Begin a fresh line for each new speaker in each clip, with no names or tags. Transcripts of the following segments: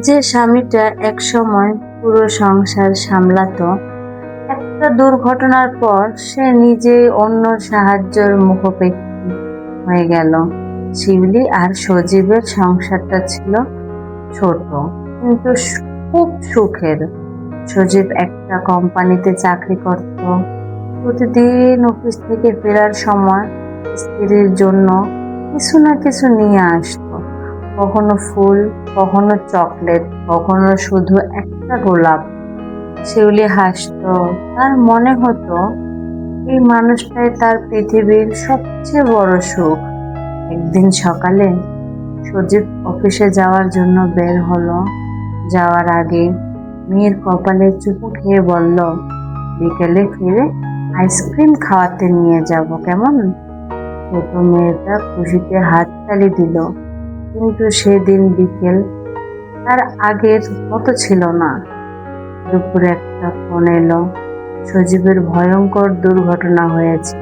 যে স্বামীটা একসময় পুরো সংসার সামলাতো, একটা দুর্ঘটনার পর সে নিজেই অন্যর সাহায্যের মুখোপেক্ষী হয়ে গেল। শিউলি আর সজীবের সংসারটা ছিল ছোট কিন্তু খুব সুখের। সজীব একটা কোম্পানিতে চাকরি করত। প্রতিদিন অফিস থেকে ফেরার সময় স্ত্রীর জন্য কিছু না কিছু নিয়ে আসতো, কখনো ফুল, কখনো চকলেট, কখনো শুধু একটা গোলাপ। শিউলি হাসতো, তার মনে হতো এই মানুষটাই তার পৃথিবীর সবচেয়ে বড় সুখ। একদিন সকালে সজীব অফিসে যাওয়ার জন্য বের হলো। যাওয়ার আগে মেয়ের কপালে চুমু খেয়ে বলল, বিকেলে ফিরে আইসক্রিম খাওয়াতে নিয়ে যাব, কেমন? ছোট মেয়েটা খুশিতে হাততালি দিল। কিন্তু সেদিন বিকেল তার আগের মতো ছিল না। দুপুরে একটা ফোন এলো, সজীবের ভয়ঙ্কর দুর্ঘটনা হয়েছে।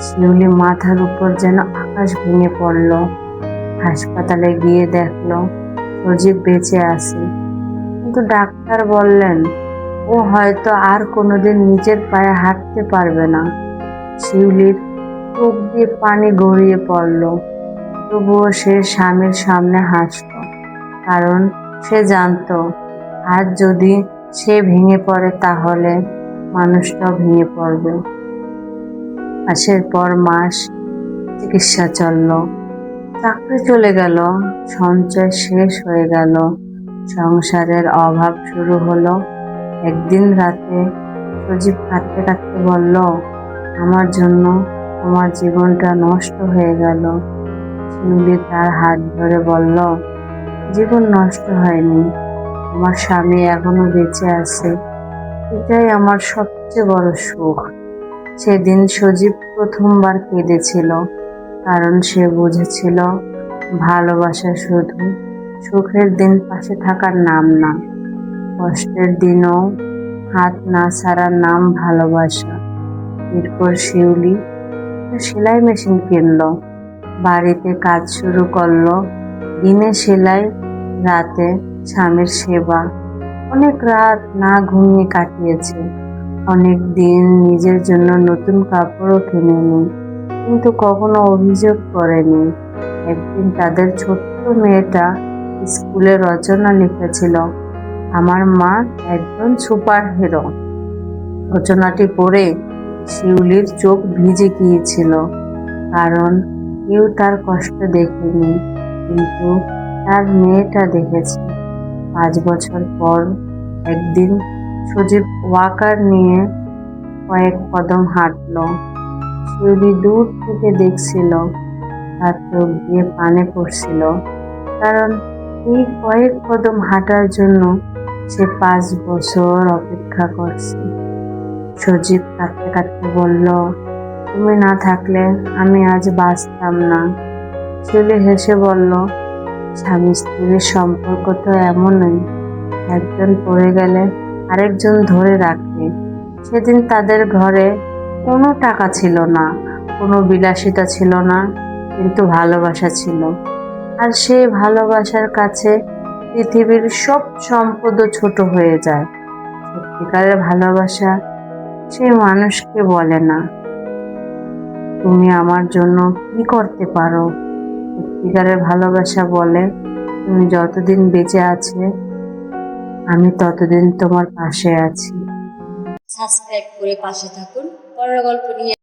শিউলি মাথার উপর যেন আকাশ ভেঙে পড়ল। হাসপাতালে গিয়ে দেখলো সজীব বেঁচে আছে, কিন্তু ডাক্তার বললেন ও হয়তো আর কোনোদিন নিজের পায়ে হাঁটতে পারবে না। শিউলির চোখ দিয়ে পানি গড়িয়ে পড়ল, তবুও সে স্বামীর সামনে হাসত, কারণ সে জানতো আজ যদি সে ভেঙে পড়ে তাহলে মানুষটাও ভেঙে পড়বে। মাসের পর মাস চিকিৎসা চলল, চাকরি চলে গেল, সঞ্চয় শেষ হয়ে গেল, সংসারের অভাব শুরু হলো। একদিন রাতে সজীব কাঁদতে কাঁদতে বলল, আমার জন্য তোমার জীবনটা নষ্ট হয়ে গেল। শিউলি তার হাত ধরে বলল, জীবন নষ্ট হয়নি, আমার স্বামী এখনো বেঁচে আছে, এটাই আমার সবচেয়ে বড় সুখ। সেদিন সজীব প্রথমবার কেঁদেছিল, কারণ সে বুঝেছিল ভালোবাসা শুধু সুখের দিন পাশে থাকার নাম না, কষ্টের দিনও হাত না ছাড়ার নাম ভালোবাসা। এরপর শিউলি সেলাই মেশিন কিনলো, বাড়িতে কাজ শুরু করলো। দিনে সেলাই, রাতে স্বামীর সেবা। অনেক রাত না ঘুমিয়ে কাটিয়েছে, অনেক দিন নিজের জন্য নতুন কাপড়ও কিনেনি, কিন্তু কখনো অভিযোগ করেনি। একদিন তাদের ছোট্ট মেয়েটা স্কুলে রচনা লিখেছিল, আমার মা একজন সুপার হিরো। রচনাটি পড়ে শিউলির চোখ ভিজে গিয়েছিল, কারণ কেউ তার কষ্ট দেখেনি, কিন্তু তার মেয়েটা দেখেছে। 5 বছর পর একদিন সজীব ওয়াকার নিয়ে কয়েক কদম হাঁটল। শিউলি দূর থেকে দেখছিল, তার চোখ দিয়ে পানি পড়ছিল, কারণ এই কয়েক কদম হাঁটার জন্য সে 5 বছর অপেক্ষা করছে। সজীব কাঁদতে কাঁদতে বলল, তুমি না থাকলে আমি আজ বাঁচতাম না। শিউলি হেসে বলল, স্বামী স্ত্রীর সম্পর্ক তো এমনই, একজন পড়ে গেলে আরেকজন ধরে রাখে। সেদিন তাদের ঘরে কোনো টাকা ছিল না, কোনো বিলাসিতা ছিল না, কিন্তু ভালোবাসা ছিল। আর সেই ভালোবাসার কাছে পৃথিবীর সব সম্পদও ছোট হয়ে যায়। সত্যিকারের ভালোবাসা সেই মানুষকে বলে না, তুমি আমার জন্য কি করতে পারো। সত্যিকারের ভালোবাসা বলে, তুমি যতদিন বেঁচে আছে আমি ততদিন তোমার পাশে আছি।
সাবস্ক্রাইব করে পাশে থাকুন। পরের গল্প নিয়ে